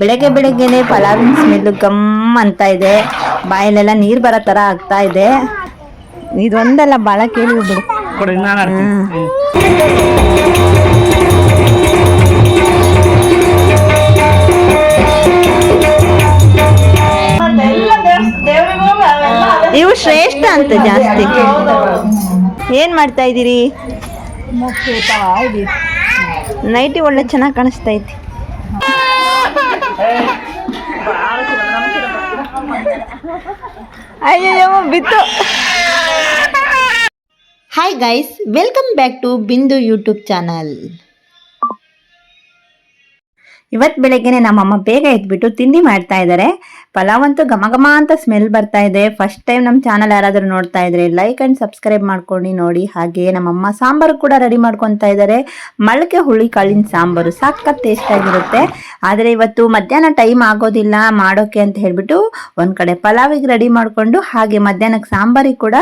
ಬೆಳಗ್ಗೆ ಬೆಳಗ್ಗೆನೆ ಪಲಾವಿನ smell gum ಅಂತ ಇದೆ, ಬಾಯಲ್ಲೆಲ್ಲ ನೀರು ಬರೋ ಥರ ಆಗ್ತಾ ಇದೆ. ಇದೊಂದಲ್ಲ ಭಾಳ ಕೇಳಿ ಬಿಡು. ಇವು ಶ್ರೇಷ್ಠ ಅಂತ ಜಾಸ್ತಿ. ಏನ್ ಮಾಡ್ತಾ ಇದ್ದೀರಿ? ನೈಟಿ ಒಳ್ಳೆ ಚೆನ್ನಾಗಿ ಕಾಣಿಸ್ತಾ ಐತಿ. ಅಯ್ಯೋ ಬಿತ್ತು. Hi guys, welcome back to Bindu YouTube channel. ಇವತ್ತು ಬೆಳಗ್ಗೆನೆ ನಮ್ಮಮ್ಮ ಬೇಗ ಎದ್ಬಿಟ್ಟು ತಿಂಡಿ ಮಾಡ್ತಾ ಇದ್ದಾರೆ. ಪಲಾವ್ ಅಂತೂ ಘಮ ಘಮ ಅಂತ ಸ್ಮೆಲ್ ಬರ್ತಾ ಇದೆ. ಫಸ್ಟ್ ಟೈಮ್ ನಮ್ಮ ಚಾನಲ್ ಯಾರಾದರೂ ನೋಡ್ತಾ ಇದ್ರೆ ಲೈಕ್ ಆ್ಯಂಡ್ ಸಬ್ಸ್ಕ್ರೈಬ್ ಮಾಡ್ಕೊಂಡು ನೋಡಿ. ಹಾಗೆ ನಮ್ಮಮ್ಮ ಸಾಂಬಾರು ಕೂಡ ರೆಡಿ ಮಾಡ್ಕೊತಾ ಇದ್ದಾರೆ. ಮೊಳಕೆ ಹುಳಿ ಕಾಳಿನ ಸಾಂಬಾರು ಸಖತ್ ಟೇಸ್ಟ್ ಆಗಿರುತ್ತೆ. ಆದರೆ ಇವತ್ತು ಮಧ್ಯಾಹ್ನ ಟೈಮ್ ಆಗೋದಿಲ್ಲ ಮಾಡೋಕೆ ಅಂತ ಹೇಳ್ಬಿಟ್ಟು ಒಂದು ಕಡೆ ಪಲಾವಿಗೆ ರೆಡಿ ಮಾಡಿಕೊಂಡು ಹಾಗೆ ಮಧ್ಯಾಹ್ನಕ್ಕೆ ಸಾಂಬಾರಿಗೆ ಕೂಡ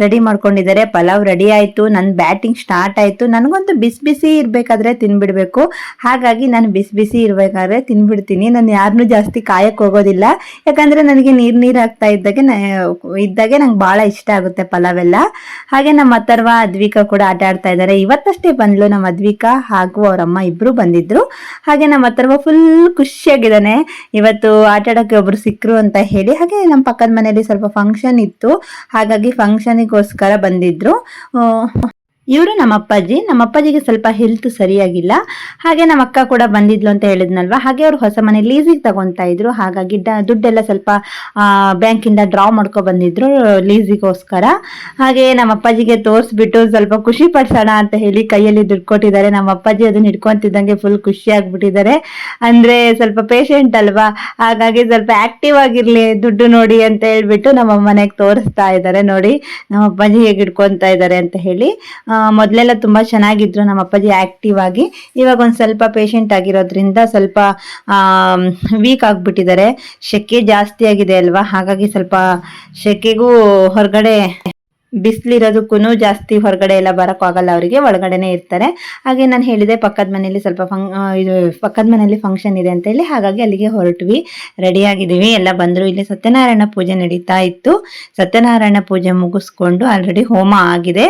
ರೆಡಿ ಮಾಡ್ಕೊಂಡಿದ್ದಾರೆ. ಪಲಾವ್ ರೆಡಿ ಆಯಿತು, ನನ್ನ ಬ್ಯಾಟಿಂಗ್ ಸ್ಟಾರ್ಟ್ ಆಯಿತು. ನನಗಂತೂ ಬಿಸಿ ಬಿಸಿ ಇರಬೇಕಾದ್ರೆ ತಿನ್ಬಿಡ್ಬೇಕು. ಹಾಗಾಗಿ ನಾನು ಬಿಸಿ ಬಿಸಿ ಇರಬೇಕಾದ್ರೆ ತಿನ್ಬಿಡ್ತೀನಿ. ನಾನು ಯಾರನ್ನೂ ಜಾಸ್ತಿ ಕಾಯಕ್ಕೆ ಹೋಗೋದಿಲ್ಲ, ಯಾಕಂದರೆ ನನಗೆ ನೀರು ಹಾಕ್ತಾ ಇದ್ದಾಗೆ ನಂಗೆ ಭಾಳ ಇಷ್ಟ ಆಗುತ್ತೆ ಪಲಾವೆಲ್ಲ. ಹಾಗೆ ನಮ್ಮ ಅಥರ್ವ ಅದ್ವಿಕಾ ಕೂಡ ಆಟ ಆಡ್ತಾ ಇದ್ದಾರೆ. ಇವತ್ತಷ್ಟೇ ಬಂದ್ಲು ನಮ್ಮ ಅದ್ವಿಕಾ ಹಾಗೂ ಅವರಮ್ಮ ಇಬ್ಬರು ಬಂದಿದ್ರು. ಹಾಗೆ ನಮ್ಮ ಅಥರ್ವ ಫುಲ್ ಖುಷಿಯಾಗಿದ್ದಾನೆ. ಇವತ್ತು ಆಟ ಆಡೋಕ್ಕೆ ಒಬ್ರು ಸಿಕ್ಕರು ಅಂತ ಹೇಳಿ. ಹಾಗೆ ನಮ್ಮ ಪಕ್ಕದ ಮನೆಯಲ್ಲಿ ಸ್ವಲ್ಪ ಫಂಕ್ಷನ್ ಇತ್ತು, ಹಾಗಾಗಿ ಫಂಕ್ಷನಿಗೋಸ್ಕರ ಬಂದಿದ್ರು ಇವರು. ನಮ್ಮ ಅಪ್ಪಾಜಿಗೆ ಸ್ವಲ್ಪ ಹೆಲ್ತ್ ಸರಿಯಾಗಿಲ್ಲ. ಹಾಗೆ ನಮ್ಮ ಅಕ್ಕ ಕೂಡ ಬಂದಿದ್ಲು ಅಂತ ಹೇಳಿದ್ನಲ್ವಾ. ಹಾಗೆ ಅವ್ರು ಹೊಸ ಮನೆ ಲೀಸಿಗೆ ತಗೊತಾ ಇದ್ರು. ಹಾಗಾಗಿ ದುಡ್ಡೆಲ್ಲ ಸ್ವಲ್ಪ ಬ್ಯಾಂಕಿಂದ ಡ್ರಾ ಮಾಡ್ಕೊ ಬಂದಿದ್ರು ಲೀಸಿಗೋಸ್ಕರ. ಹಾಗೆ ನಮ್ಮ ಅಪ್ಪಾಜಿಗೆ ತೋರಿಸ್ಬಿಟ್ಟು ಸ್ವಲ್ಪ ಖುಷಿ ಪಡಿಸೋಣ ಅಂತ ಹೇಳಿ ಕೈಯಲ್ಲಿ ದುಡ್ಡು ಕೊಟ್ಟಿದ್ದಾರೆ. ನಮ್ಮ ಅಪ್ಪಾಜಿ ಅದನ್ನ ಹಿಡ್ಕೊಂತಿದ್ದಂಗೆ ಫುಲ್ ಖುಷಿ ಆಗ್ಬಿಟ್ಟಿದ್ದಾರೆ. ಅಂದ್ರೆ ಸ್ವಲ್ಪ ಪೇಷಂಟ್ ಅಲ್ವಾ, ಹಾಗಾಗಿ ಸ್ವಲ್ಪ ಆಕ್ಟಿವ್ ಆಗಿರ್ಲಿ ದುಡ್ಡು ನೋಡಿ ಅಂತ ಹೇಳ್ಬಿಟ್ಟು ನಮ್ಮ ಮನೆಗೆ ತೋರಿಸ್ತಾ ಇದ್ದಾರೆ. ನೋಡಿ ನಮ್ಮ ಅಪ್ಪಾಜಿ ಹೇಗೆ ಹಿಡ್ಕೊಂತಾ ಇದ್ದಾರೆ ಅಂತ ಹೇಳಿ. ಮೊದಲೆಲ್ಲ ತುಂಬಾ ಚೆನ್ನಾಗಿದ್ರು ನಮ್ಮ ಅಪ್ಪಾಜಿ ಆಕ್ಟಿವ್ ಆಗಿ. ಇವಾಗ ಒಂದ್ ಸ್ವಲ್ಪ ಪೇಷಂಟ್ ಆಗಿರೋದ್ರಿಂದ ಸ್ವಲ್ಪ ವೀಕ್ ಆಗ್ಬಿಟ್ಟಿದ್ದಾರೆ. ಶೆಕೆ ಜಾಸ್ತಿ ಆಗಿದೆ ಅಲ್ವಾ, ಹಾಗಾಗಿ ಸ್ವಲ್ಪ ಶೆಕೆಗೂ ಹೊರಗಡೆ ಬಿಸಿಲಿರೋದಕ್ಕೂ ಜಾಸ್ತಿ ಹೊರಗಡೆ ಎಲ್ಲ ಬರೋಕ್ಕಾಗಲ್ಲ, ಅವರಿಗೆ ಒಳಗಡೆನೆ ಇರ್ತಾರೆ. ಹಾಗೆ ನಾನು ಹೇಳಿದೆ ಪಕ್ಕದ ಮನೆಯಲ್ಲಿ ಸ್ವಲ್ಪ ಪಕ್ಕದ ಮನೆಯಲ್ಲಿ ಫಂಕ್ಷನ್ ಇದೆ ಅಂತ ಹೇಳಿ, ಹಾಗಾಗಿ ಅಲ್ಲಿಗೆ ಹೊರಟ್ವಿ. ರೆಡಿ ಆಗಿದ್ದೀವಿ, ಎಲ್ಲ ಬಂದರು. ಇಲ್ಲಿ ಸತ್ಯನಾರಾಯಣ ಪೂಜೆ ನಡೀತಾ ಇತ್ತು. ಸತ್ಯನಾರಾಯಣ ಪೂಜೆ ಮುಗಿಸ್ಕೊಂಡು ಆಲ್ರೆಡಿ ಹೋಮ ಆಗಿದೆ.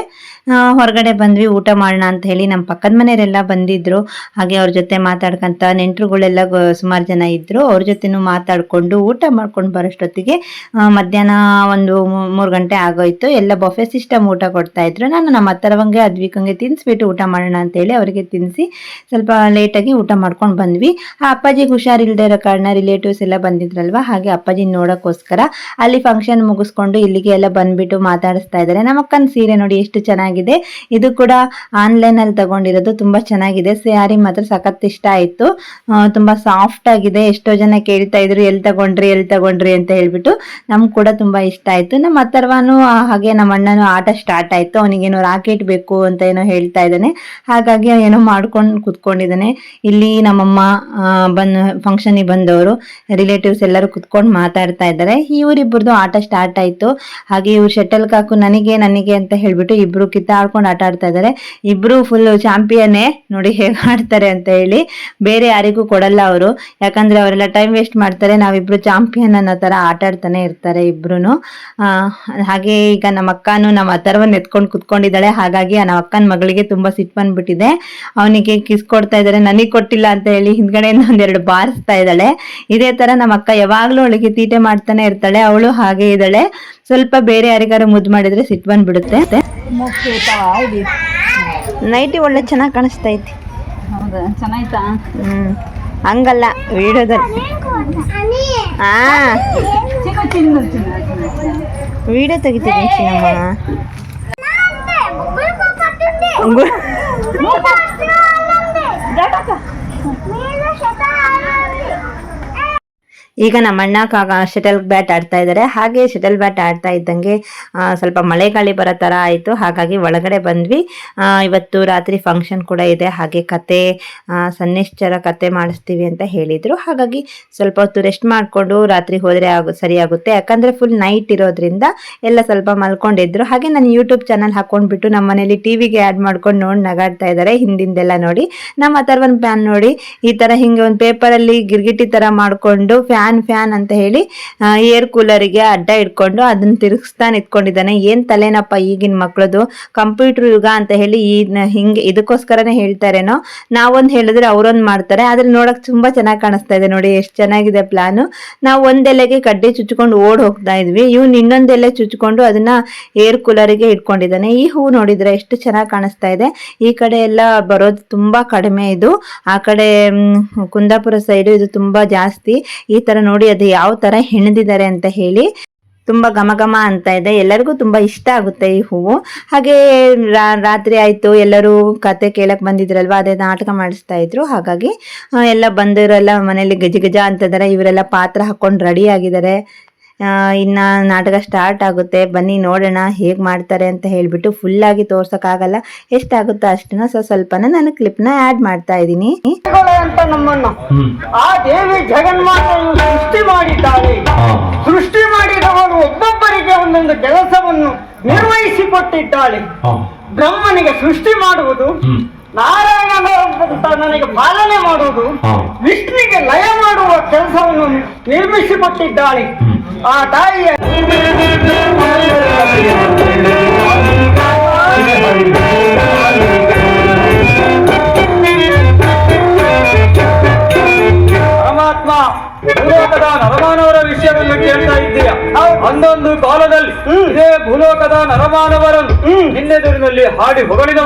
ಹೊರಗಡೆ ಬಂದ್ವಿ ಊಟ ಮಾಡೋಣ ಅಂತ ಹೇಳಿ. ನಮ್ಮ ಪಕ್ಕದ ಮನೆಯವರೆಲ್ಲ ಬಂದಿದ್ರು. ಹಾಗೆ ಅವ್ರ ಜೊತೆ ಮಾತಾಡ್ಕೊಂತ ನೆಂಟರುಗಳೆಲ್ಲ ಸುಮಾರು ಜನ ಇದ್ರು. ಅವ್ರ ಜೊತೆನೂ ಮಾತಾಡ್ಕೊಂಡು ಊಟ ಮಾಡ್ಕೊಂಡು ಬರೋಷ್ಟೊತ್ತಿಗೆ ಮಧ್ಯಾಹ್ನ ಒಂದು 3 ಗಂಟೆ ಆಗೋಯ್ತು. ಎಲ್ಲ ಬಫೆ ಸಿಸ್ಟಮ್ ಊಟ ಕೊಡ್ತಾ ಇದ್ರು. ನಾನು ನಮ್ಮ ಅಥರ್ವಂಗೆ ಅದ್ವಿಕಂಗೆ ತಿನ್ನಿಸ್ಬಿಟ್ಟು ಊಟ ಮಾಡೋಣ ಅಂತ ಹೇಳಿ ಅವರಿಗೆ ತಿನ್ನಿಸಿ ಸ್ವಲ್ಪ ಲೇಟಾಗಿ ಊಟ ಮಾಡ್ಕೊಂಡು ಬಂದ್ವಿ. ಆ ಅಪ್ಪಾಜಿಗೆ ಹುಷಾರಿಲ್ಲದೆ ಇರೋ ಕಾರಣ ರಿಲೇಟಿವ್ಸ್ ಎಲ್ಲ ಬಂದಿದ್ರಲ್ವಾ, ಹಾಗೆ ಅಪ್ಪಾಜಿ ನೋಡೋಕ್ಕೋಸ್ಕರ ಅಲ್ಲಿ ಫಂಕ್ಷನ್ ಮುಗಿಸ್ಕೊಂಡು ಇಲ್ಲಿಗೆ ಎಲ್ಲ ಬಂದ್ಬಿಟ್ಟು ಮಾತಾಡಿಸ್ತಾ ಇದ್ದಾರೆ. ನಮ್ಮ ಅಕ್ಕನ ಸೀರೆ ನೋಡಿ ಎಷ್ಟು ಚೆನ್ನಾಗಿದೆ. ಇದು ಕೂಡ ಆನ್ಲೈನ್ ಅಲ್ಲಿ ತಗೊಂಡಿರೋದು, ತುಂಬಾ ಚೆನ್ನಾಗಿದೆ. ಸ್ಯಾರಿ ಮಾತ್ರ ಸಖತ್ ಇಷ್ಟ ಆಯ್ತು. ತುಂಬಾ ಸಾಫ್ಟ್ ಆಗಿದೆ. ಎಷ್ಟೋ ಜನ ಕೇಳ್ತಾ ಇದ್ರು ಎಲ್ಲಿ ತಗೊಂಡ್ರಿ ಅಂತ ಹೇಳ್ಬಿಟ್ಟು. ನಮ್ಗೆ ಕೂಡ ತುಂಬಾ ಇಷ್ಟ ಆಯ್ತು. ನಮ್ಮ ಅಥರ್ವನು ಹಾಗೆ ನಮ್ಮ ಅಣ್ಣನು ಆಟ ಸ್ಟಾರ್ಟ್ ಆಯ್ತು. ಅವನಿಗೇನೋ ರಾಕೆಟ್ ಬೇಕು ಅಂತ ಏನೋ ಹೇಳ್ತಾ ಇದ್ದಾನೆ. ಹಾಗಾಗಿ ಏನೋ ಮಾಡ್ಕೊಂಡು ಕುತ್ಕೊಂಡಿದ್ದಾನೆ. ಇಲ್ಲಿ ನಮ್ಮಮ್ಮ ಫಂಕ್ಷನಿಗೆ ಬಂದವರು ರಿಲೇಟಿವ್ಸ್ ಎಲ್ಲರೂ ಕುತ್ಕೊಂಡು ಮಾತಾಡ್ತಾ ಇದ್ದಾರೆ. ಇವರಿಬ್ಬರದು ಆಟ ಸ್ಟಾರ್ಟ್ ಆಯ್ತು. ಹಾಗೆ ಇವ್ರು ಶಟಲ್ ಕಾಕು ನನಗೆ ಅಂತ ಹೇಳ್ಬಿಟ್ಟು ಇಬ್ರು ಕಿತ್ತಾಡ್ಕೊಂಡು ಆಟ ಆಡ್ತಾ ಇದ್ದಾರೆ. ಇಬ್ರು ಫುಲ್ ಚಾಂಪಿಯನ್ನೇ, ನೋಡಿ ಹೇಗೆ ಆಡ್ತಾರೆ ಅಂತ ಹೇಳಿ. ಬೇರೆ ಯಾರಿಗೂ ಕೊಡಲ್ಲ ಅವರು, ಯಾಕಂದ್ರೆ ಅವರೆಲ್ಲ ಟೈಮ್ ವೇಸ್ಟ್ ಮಾಡ್ತಾರೆ. ನಾವಿಬ್ರು ಚಾಂಪಿಯನ್ ಅನ್ನೋ ತರ ಆಟ ಆಡ್ತಾನೆ ಇರ್ತಾರೆ ಇಬ್ರು. ಹಾಗೆ ಈಗ ನಮ್ಮ ಅಕ್ಕನು ನಮ್ಮ ಅಥರ್ವನ್ನ ಎತ್ಕೊಂಡು ಕುತ್ಕೊಂಡಿದ್ದಾಳೆ. ಹಾಗಾಗಿ ನಮ್ಮ ಅಕ್ಕನ ಮಗಳಿಗೆ ತುಂಬಾ ಸಿಟ್ಟು ಬಂದ್ಬಿಟ್ಟಿದೆ. ಅವನಿಗೆ ಕಿಸ್ ಕೊಡ್ತಾ ಇದ್ದಾರೆ, ನನಗೆ ಕೊಟ್ಟಿಲ್ಲ ಅಂತ ಹೇಳಿ ಹಿಂದ್ಗಡೆಯಿಂದ ಒಂದೆರಡು ಬಾರಿಸ್ತಾ ಇದ್ದಾಳೆ. ಇದೇ ತರ ನಮ್ಮ ಅಕ್ಕ ಯಾವಾಗ್ಲೂ ಅವಳಿಗೆ ತೀಟೆ ಮಾಡ್ತಾನೆ ಇರ್ತಾಳೆ. ಅವಳು ಹಾಗೆ ಇದ್ದಾಳೆ. ಸ್ವಲ್ಪ ಬೇರೆ ಯಾರಿಗಾರು ಮುದ್ದು ಮಾಡಿದ್ರೆ ಸಿಟ್ಟು ಬಂದ್ಬಿಡುತ್ತೆ. ನೈಟಿ ಒಳ್ಳೆ ಚೆನ್ನಾಗಿ ಕಾಣಿಸ್ತಾ ಐತಿ. ಹೌದಾ, ಚೆನ್ನಾಯ್ತಾ? ಹಂಗಲ್ಲ ವಿಡಿಯೋದಲ್ಲಿ. ವಿಡಿಯೋ ತೆಗಿತೀನಿ ಚಿನ್ನಮ್ಮ. ಈಗ ನಮ್ಮಣ್ಣ ಶಟಲ್ ಬ್ಯಾಟ್ ಆಡ್ತಾ ಇದ್ದಾರೆ. ಹಾಗೆ ಶಟಲ್ ಬ್ಯಾಟ್ ಆಡ್ತಾ ಇದ್ದಂಗೆ ಸ್ವಲ್ಪ ಮಳೆ ಗಾಳಿ ಬರೋ ಥರ ಆಯಿತು. ಹಾಗಾಗಿ ಒಳಗಡೆ ಬಂದ್ವಿ. ಇವತ್ತು ರಾತ್ರಿ ಫಂಕ್ಷನ್ ಕೂಡ ಇದೆ. ಹಾಗೆ ಕತೆ ಸನ್ನಿಶ್ಚರ ಕತೆ ಮಾಡಿಸ್ತೀವಿ ಅಂತ ಹೇಳಿದರು. ಹಾಗಾಗಿ ಸ್ವಲ್ಪ ಹೊತ್ತು ರೆಸ್ಟ್ ಮಾಡಿಕೊಂಡು ರಾತ್ರಿ ಹೋದರೆ ಸರಿಯಾಗುತ್ತೆ. ಯಾಕಂದರೆ ಫುಲ್ ನೈಟ್ ಇರೋದ್ರಿಂದ ಎಲ್ಲ ಸ್ವಲ್ಪ ಮಲ್ಕೊಂಡಿದ್ರು. ಹಾಗೆ ನಾನು ಯೂಟ್ಯೂಬ್ ಚಾನಲ್ ಹಾಕೊಂಡ್ಬಿಟ್ಟು ನಮ್ಮ ಮನೇಲಿ ಟಿವಿಗೆ ಆ್ಯಡ್ ಮಾಡ್ಕೊಂಡು ನೋಡಿ ನಗಾಡ್ತಾ ಇದ್ದಾರೆ. ಹಿಂದಿಂದೆಲ್ಲ ನೋಡಿ ನಮ್ಮ ಅಥರ್ವನ್ ಫ್ಯಾನ್ ನೋಡಿ ಈ ಥರ ಹಿಂಗೆ ಒಂದು ಪೇಪರಲ್ಲಿ ಗಿರ್ಗಿಟಿ ಥರ ಮಾಡಿಕೊಂಡು ಫ್ಯಾನ್ ಅಂತ ಹೇಳಿ ಏರ್ ಕೂಲರಿಗೆ ಅಡ್ಡ ಇಟ್ಕೊಂಡು ಅದನ್ನ ತಿರುಗಿಸ್ತಾ ನಿಂತ್ಕೊಂಡಿದ್ದಾನೆ. ಏನ್ ತಲೆನಪ್ಪ ಈಗಿನ ಮಕ್ಕಳದು, ಕಂಪ್ಯೂಟರ್ ಯುಗ ಅಂತ ಹೇಳಿ ಹಿಂಗೆ ಇದಕ್ಕೋಸ್ಕರನೇ ಹೇಳ್ತಾರೇನೋ. ನಾವೊಂದು ಹೇಳಿದ್ರೆ ಅವರೊಂದು ಮಾಡ್ತಾರೆ. ಆದ್ರೆ ನೋಡಕ್ ತುಂಬಾ ಚೆನ್ನಾಗಿ ಕಾಣಿಸ್ತಾ ಇದೆ ನೋಡಿ, ಎಷ್ಟು ಚೆನ್ನಾಗಿದೆ ಪ್ಲಾನು. ನಾವು ಒಂದೆಲೆಗೆ ಕಡ್ಡಿ ಚುಚ್ಕೊಂಡು ಓಡ್ ಹೋಗ್ತಾ ಇದ್ವಿ, ಇವ್ನು ಇನ್ನೊಂದೆಲೆ ಚುಚ್ಕೊಂಡು ಅದನ್ನ ಏರ್ ಕೂಲರಿಗೆ ಇಟ್ಕೊಂಡಿದ್ದಾನೆ. ಈ ಹೂ ನೋಡಿದ್ರೆ ಎಷ್ಟು ಚೆನ್ನಾಗಿ ಕಾಣಿಸ್ತಾ ಇದೆ. ಈ ಕಡೆ ಎಲ್ಲ ಬರೋದು ತುಂಬಾ ಕಡಿಮೆ, ಇದು ಆ ಕಡೆ ಕುಂದಾಪುರ ಸೈಡು ಇದು ತುಂಬಾ ಜಾಸ್ತಿ. ಈ ತರ ನೋಡಿ ಅದು ಯಾವ ತರ ಹೆಣೆದಿದ್ದಾರೆ ಅಂತ ಹೇಳಿ ತುಂಬಾ ಘಮ ಅಂತ ಇದೆ. ಎಲ್ಲರಿಗೂ ತುಂಬಾ ಇಷ್ಟ ಆಗುತ್ತೆ ಈ ಹೂವು. ಹಾಗೆ ರಾತ್ರಿ ಆಯ್ತು, ಎಲ್ಲರೂ ಕತೆ ಕೇಳಕ್ ಬಂದಿದ್ರಲ್ವಾ, ಅದೇ ನಾಟಕ ಮಾಡಿಸ್ತಾ ಇದ್ರು. ಹಾಗಾಗಿ ಎಲ್ಲ ಬಂದಿರೋಲ್ಲ ಮನೇಲಿ ಗಜ ಅಂತಿದ್ದಾರೆ. ಇವರೆಲ್ಲ ಪಾತ್ರ ಹಾಕೊಂಡು ರೆಡಿ ಆಗಿದ್ದಾರೆ. ಇನ್ನ ನಾಟಕ ಸ್ಟಾರ್ಟ್ ಆಗುತ್ತೆ, ಬನ್ನಿ ನೋಡೋಣ ಹೇಗ್ ಮಾಡ್ತಾರೆ ಅಂತ ಹೇಳ್ಬಿಟ್ಟು. ಫುಲ್ ಆಗಿ ತೋರ್ಸಕ್ಕಾಗಲ್ಲ, ಎಷ್ಟಾಗುತ್ತೋ ಅಷ್ಟನ್ನ ಸ್ವಲ್ಪನ ನಾನು ಕ್ಲಿಪ್ನ ಆಡ್ ಮಾಡ್ತಾ ಇದ್ದೀನಿ. ಅಂತ ನಮ್ಮನ್ನು ಆ ದೇವಿ ಜಗನ್ಮಾತೆಯನ್ನು ಸೃಷ್ಟಿ ಮಾಡಿದ್ದಾಳೆ. ಸೃಷ್ಟಿ ಮಾಡಿದವರು ಒಬ್ಬೊಬ್ಬರಿಗೆ ಒಂದೊಂದು ಕೆಲಸವನ್ನು ನಿರ್ವಹಿಸಿಕೊಟ್ಟಿದ್ದಾಳೆ. ಬ್ರಹ್ಮನಿಗೆ ಸೃಷ್ಟಿ ಮಾಡುವುದು, ನಾರಾಯಣನ ನನಗೆ ಪಾಲನೆ ಮಾಡುವುದು, ವಿಷ್ಣುವಿಗೆ ಲಯ ಮಾಡುವ ಕೆಲಸವನ್ನು ನಿರ್ಮಿಸಿಕೊಟ್ಟಿದ್ದಾಳೆ. ಆ ತಾಯಿಯ ಪರಮಾತ್ಮ ಭೂಲೋಕದ ನರಮಾನವರ ವಿಷಯವನ್ನು ಕೇಳ್ತಾ ಇದ್ದೀಯ. ಒಂದೊಂದು ಕಾಲದಲ್ಲಿ ಇದೇ ಭೂಲೋಕದ ನರಮಾನವರನ್ನು ನಿನ್ನೆದುರಿನಲ್ಲಿ ಹಾಡಿ ಹೊಗಳಿದ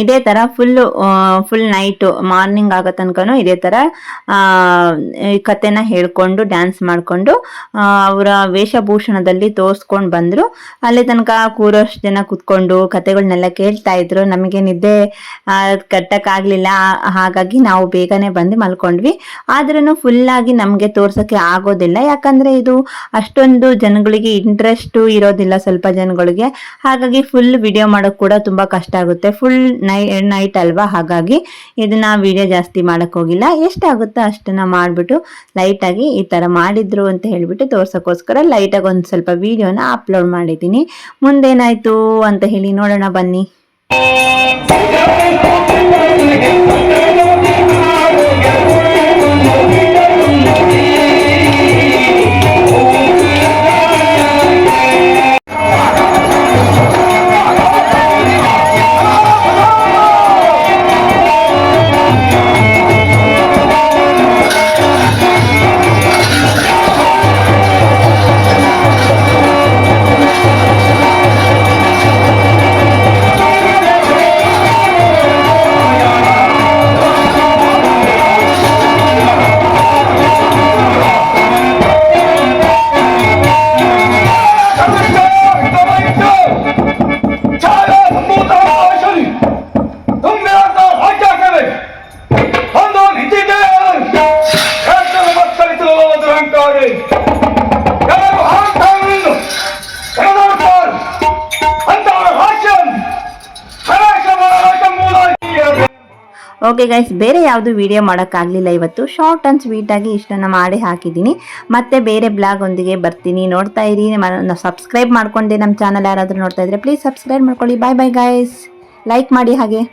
ಇದೇ ತರ ಫುಲ್ ನೈಟ್ ಮಾರ್ನಿಂಗ್ ಆಗೋ ತನಕನೂ ಇದೇ ತರ ಕತೆನ ಹೇಳ್ಕೊಂಡು ಡ್ಯಾನ್ಸ್ ಮಾಡ್ಕೊಂಡು ಅವರ ವೇಷಭೂಷಣದಲ್ಲಿ ತೋರ್ಸ್ಕೊಂಡು ಬಂದ್ರು. ಅಲ್ಲಿ ತನಕ ಕೂರೋಷ್ಟು ಜನ ಕುತ್ಕೊಂಡು ಕತೆಗಳನ್ನೆಲ್ಲ ಕೇಳ್ತಾ ಇದ್ರು. ನಮಗೆ ನಿದ್ದೆ ಕಟ್ಟಕ್ಕಾಗ್ಲಿಲ್ಲ, ಹಾಗಾಗಿ ನಾವು ಬೇಗನೆ ಬಂದು ಮಲ್ಕೊಂಡ್ವಿ. ಆದ್ರೂ ಫುಲ್ ಆಗಿ ನಮ್ಗೆ ತೋರ್ಸಕ್ಕೆ ಆಗೋದಿಲ್ಲ, ಯಾಕಂದ್ರೆ ಇದು ಅಷ್ಟೊಂದು ಜನಗಳಿಗೆ ಇಂಟ್ರೆಸ್ಟ್ ಇರೋದಿಲ್ಲ, ಸ್ವಲ್ಪ ಜನಗಳಿಗೆ. ಹಾಗಾಗಿ ಫುಲ್ ವಿಡಿಯೋ ಮಾಡೋಕ್ ಕೂಡ ತುಂಬಾ ಕಷ್ಟ ಆಗುತ್ತೆ. ಫುಲ್ ನೈಟ್ ಅಲ್ವಾ, ಹಾಗಾಗಿ ಇದನ್ನ ವಿಡಿಯೋ ಜಾಸ್ತಿ ಮಾಡಕ್ ಹೋಗಿಲ್ಲ. ಎಷ್ಟಾಗುತ್ತೋ ಅಷ್ಟನ್ನ ಮಾಡ್ಬಿಟ್ಟು ಲೈಟ್ ಆಗಿ ಈ ತರ ಮಾಡಿದ್ರು ಅಂತ ಹೇಳ್ಬಿಟ್ಟು ತೋರ್ಸಕ್ಕೋಸ್ಕರ ಲೈಟ್ ಆಗಿ ಒಂದ್ ಸ್ವಲ್ಪ ವಿಡಿಯೋನ ಅಪ್ಲೋಡ್ ಮಾಡಿದ್ದೀನಿ. ಮುಂದೇನಾಯ್ತು ಅಂತ ಹೇಳಿ ನೋಡೋಣ ಬನ್ನಿ. ಓಕೆ ಗೈಸ್, ಬೇರೆ ಯಾವುದು ವಿಡಿಯೋ ಮಾಡೋಕ್ಕಾಗಲಿಲ್ಲ ಇವತ್ತು. ಶಾರ್ಟ್ ಆ್ಯಂಡ್ ಸ್ವೀಟ್ ಆಗಿ ಇಷ್ಟನ್ನು ಮಾಡಿ ಹಾಕಿದ್ದೀನಿ. ಮತ್ತೆ ಬೇರೆ ಬ್ಲಾಗ್ ಒಂದಿಗೆ ಬರ್ತೀನಿ, ನೋಡ್ತಾ ಇರಿ. ಸಬ್ಸ್ಕ್ರೈಬ್ ಮಾಡ್ಕೊಂಡೆ ನಮ್ಮ ಚಾನಲ್ ಯಾರಾದರೂ ನೋಡ್ತಾ ಇದ್ರೆ ಪ್ಲೀಸ್ ಸಬ್ಸ್ಕ್ರೈಬ್ ಮಾಡ್ಕೊಳ್ಳಿ. ಬಾಯ್ ಬಾಯ್ ಗೈಸ್, ಲೈಕ್ ಮಾಡಿ ಹಾಗೆ.